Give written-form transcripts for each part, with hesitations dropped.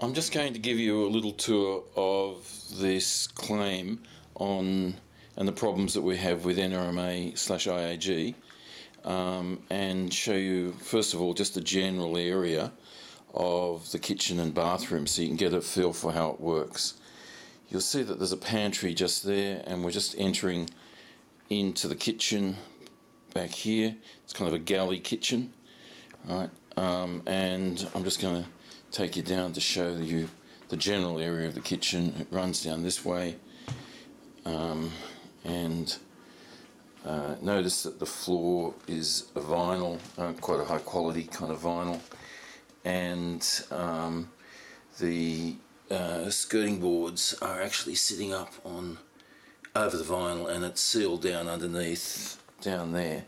I'm just going to give you a little tour of this claim and the problems that we have with NRMA/IAG, and show you first of all just the general area of the kitchen and bathroom so you can get a feel for how it works. You'll see that there's a pantry just there, and we're just entering into the kitchen back here. It's kind of a galley kitchen, right? And I'm just going to take you down to show you the general area of the kitchen. It runs down this way, and notice that the floor is a vinyl, quite a high quality kind of vinyl, and the skirting boards are actually sitting up over the vinyl, and it's sealed down underneath down there,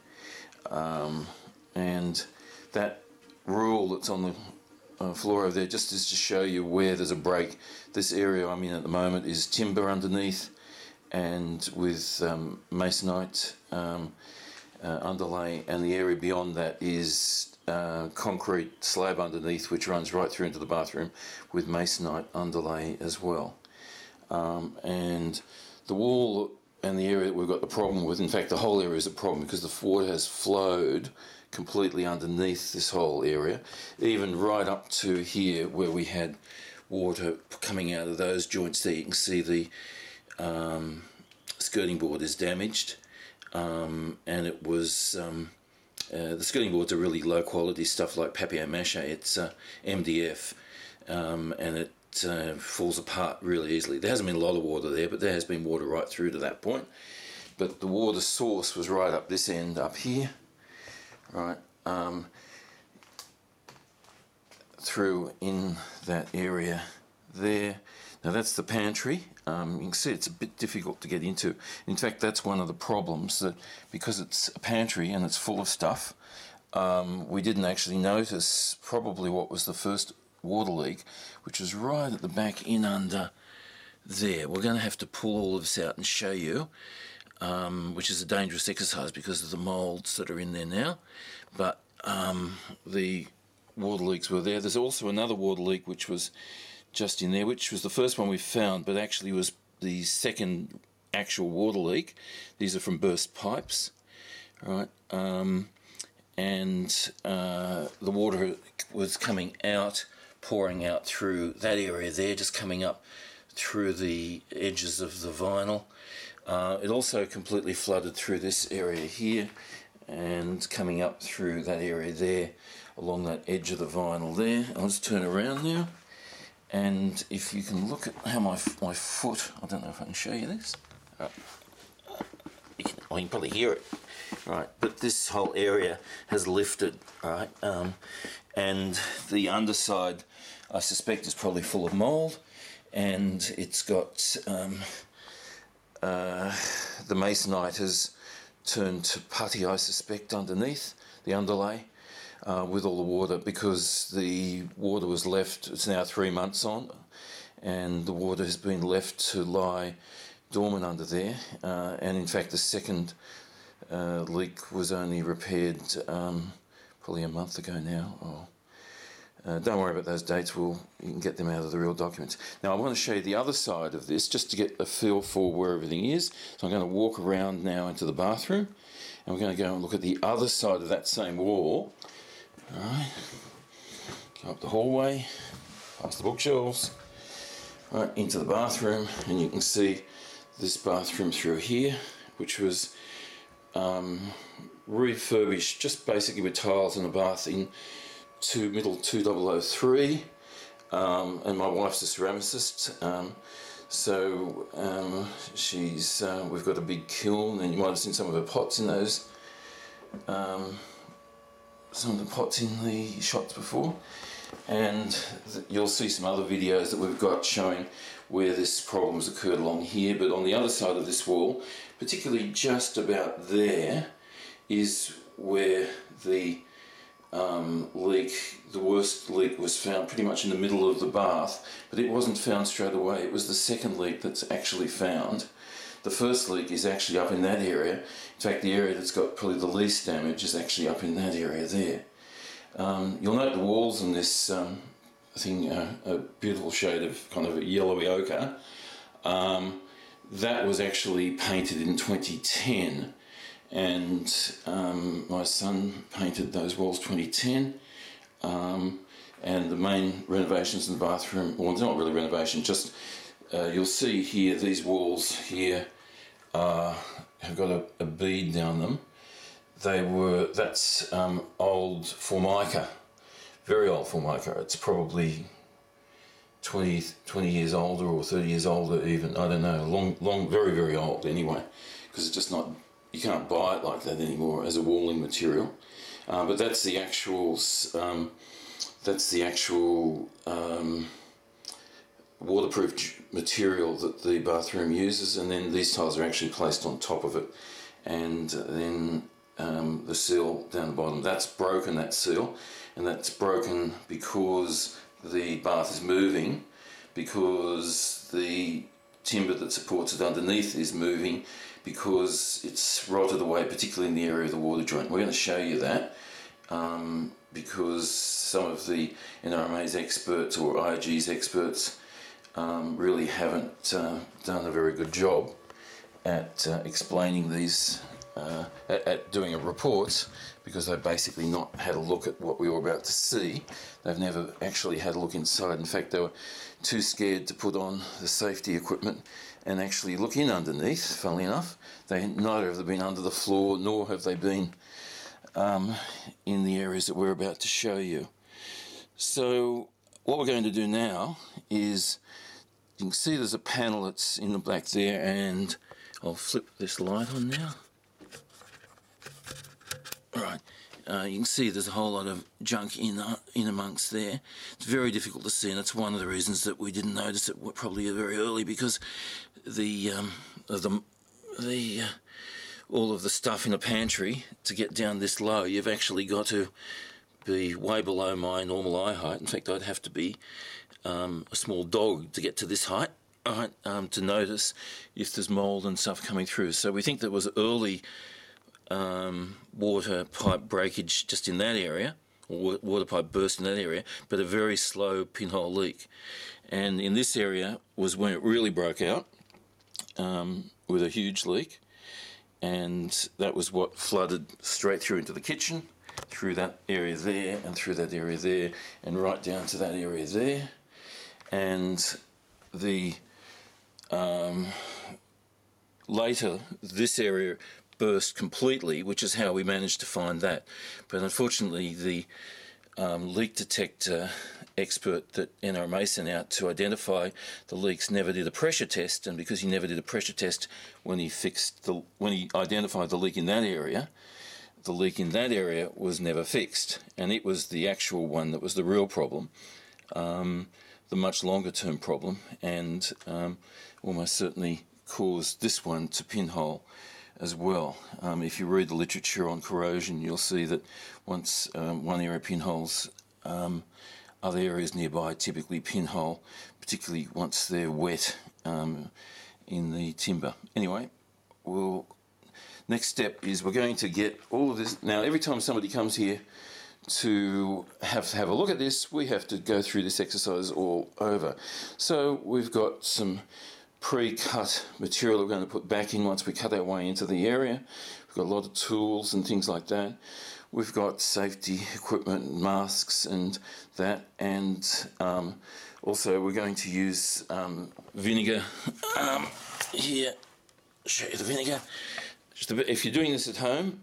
and that rule that's on the floor over there just is to show you where there's a break. This area I'm in at the moment is timber underneath, and with masonite underlay, and the area beyond that is concrete slab underneath, which runs right through into the bathroom with masonite underlay as well. And the wall and the area that we've got the problem with, in fact the whole area is a problem because the water has flowed completely underneath this whole area, even right up to here where we had water coming out of those joints there. You can see the skirting board is damaged, and it was the skirting boards are really low quality stuff like papier-mâché. It's MDF, and it falls apart really easily. There hasn't been a lot of water there, but there has been water right through to that point. But the water source was right up this end up here, right, through in that area there. Now that's the pantry. You can see it's a bit difficult to get into. In fact, that's one of the problems, that because it's a pantry and it's full of stuff, we didn't actually notice probably what was the first water leak, which was right at the back in under there. We're going to have to pull all of this out and show you, which is a dangerous exercise because of the moulds that are in there now, but the water leaks were there. There's also another water leak which was just in there, which was the first one we found, but actually was the second actual water leak. These are from burst pipes, right? And the water was coming out, pouring out through that area there, just coming up through the edges of the vinyl. It also completely flooded through this area here and coming up through that area there along that edge of the vinyl there. I'll just turn around now, and if you can look at how my foot, I don't know if I can show you this. You can probably hear it, right? But this whole area has lifted, right? And the underside, I suspect, is probably full of mould, and it's got the masonite has turned to putty, I suspect, underneath the underlay with all the water, because the water was left. It's now 3 months on, and the water has been left to lie dormant under there, and in fact the second leak was only repaired probably a month ago now. Don't worry about those dates, you can get them out of the real documents. Now I want to show you the other side of this just to get a feel for where everything is. So I'm going to walk around now into the bathroom, and we're going to go and look at the other side of that same wall. Alright, go up the hallway, past the bookshelves, right into the bathroom, and you can see this bathroom through here, which was refurbished just basically with tiles and a bath in middle 2003, and my wife's a ceramicist, so we've got a big kiln, and you might have seen some of her pots in those, some of the pots in the shots before, and you'll see some other videos that we've got showing where this problem has occurred along here. But on the other side of this wall, particularly just about there, is where the the worst leak was found pretty much in the middle of the bath, but it wasn't found straight away. It was the second leak that's actually found. The first leak is actually up in that area. In fact, the area that's got probably the least damage is actually up in that area there. You'll note the walls in this thing, a beautiful shade of kind of a yellowy ochre. That was actually painted in 2010, and my son painted those walls 2010. And the main renovations in the bathroom, well, it's not really renovation, just you'll see here, these walls here have got a bead down them. That's old Formica, very old Formica. It's probably 20 years older or 30 years older even, I don't know, long, very, very old anyway, because it's just not, you can't buy it like that anymore as a walling material. But that's the actual waterproof material that the bathroom uses, and then these tiles are actually placed on top of it, and then the seal down the bottom. That's broken, that seal, and that's broken because the bath is moving, because the timber that supports it underneath is moving, because it's rotted away, particularly in the area of the water joint. We're going to show you that because some of the NRMA's experts or IAG's experts really haven't done a very good job at explaining these, at doing a report, because they've basically not had a look at what we were about to see. They've never actually had a look inside. In fact, they were too scared to put on the safety equipment and actually look in underneath, funnily enough. Neither have they been under the floor, nor have they been in the areas that we're about to show you. So what we're going to do now is, you can see there's a panel that's in the black there, and I'll flip this light on now. Right, you can see there's a whole lot of junk in amongst there. It's very difficult to see, and it's one of the reasons that we didn't notice it probably very early, because all of the stuff in a pantry, to get down this low, you've actually got to be way below my normal eye height. In fact, I'd have to be a small dog to get to this height, to notice if there's mould and stuff coming through. So we think there was early water pipe breakage just in that area, or water pipe burst in that area, but a very slow pinhole leak. And in this area was when it really broke out with a huge leak, and that was what flooded straight through into the kitchen, through that area there, and through that area there, and right down to that area there. And the later, this area burst completely, which is how we managed to find that. But unfortunately, the leak detector expert that NRMA sent out to identify the leaks never did a pressure test, and because he never did a pressure test when he identified the leak in that area, the leak in that area was never fixed, and it was the actual one that was the real problem, the much longer term problem, and almost certainly caused this one to pinhole as well. If you read the literature on corrosion, you'll see that once one area pinholes, other areas nearby typically pinhole, particularly once they're wet in the timber. Anyway, next step is we're going to get all of this. Now, every time somebody comes here to have a look at this, we have to go through this exercise all over. So we've got some pre-cut material that we're going to put back in once we cut our way into the area. We've got a lot of tools and things like that. We've got safety equipment, masks and that, and also we're going to use vinegar. Here, show you the vinegar. If you're doing this at home,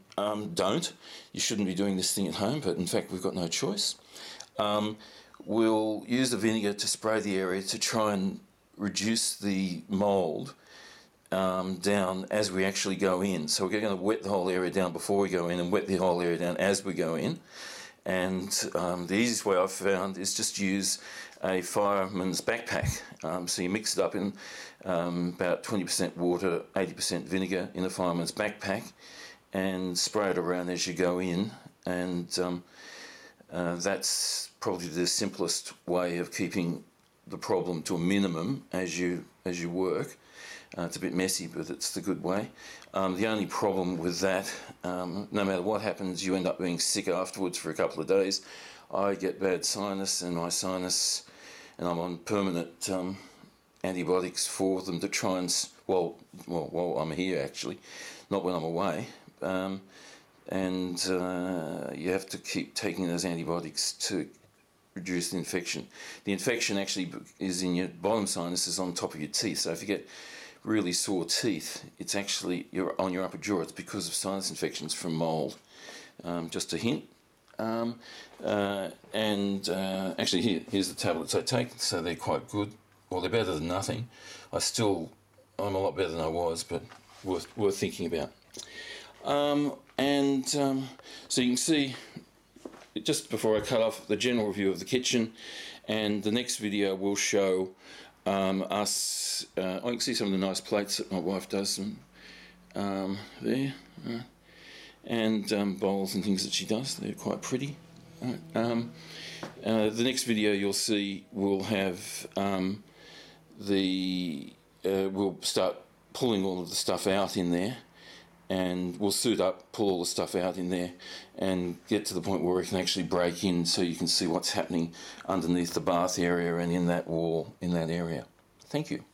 don't. You shouldn't be doing this thing at home, but in fact we've got no choice. We'll use the vinegar to spray the area to try and reduce the mould down as we actually go in. So we're going to wet the whole area down before we go in, and wet the whole area down as we go in. And the easiest way I've found is just use a fireman's backpack. So you mix it up in about 20% water, 80% vinegar in a fireman's backpack, and spray it around as you go in. And that's probably the simplest way of keeping the problem to a minimum as you work. It's a bit messy, but it's the good way. The only problem with that, no matter what happens, you end up being sick afterwards for a couple of days. I get bad sinus, and my sinus, and I'm on permanent antibiotics for them to try and, well, while I'm here actually, not when I'm away. And you have to keep taking those antibiotics to reduce the infection. The infection actually is in your bottom sinuses on top of your teeth. So if you get really sore teeth, it's actually on your upper jaw. It's because of sinus infections from mould. Just a hint. Actually, here's the tablets I take. So they're quite good. Well, they're better than nothing. I'm a lot better than I was, but worth thinking about. So you can see, just before I cut off, the general review of the kitchen, and the next video will show us. I can see some of the nice plates that my wife does there, and bowls and things that she does. They're quite pretty. The next video you'll see will have we'll start pulling all of the stuff out in there, and we'll suit up, pull all the stuff out in there, and get to the point where we can actually break in so you can see what's happening underneath the bath area and in that wall in that area. Thank you.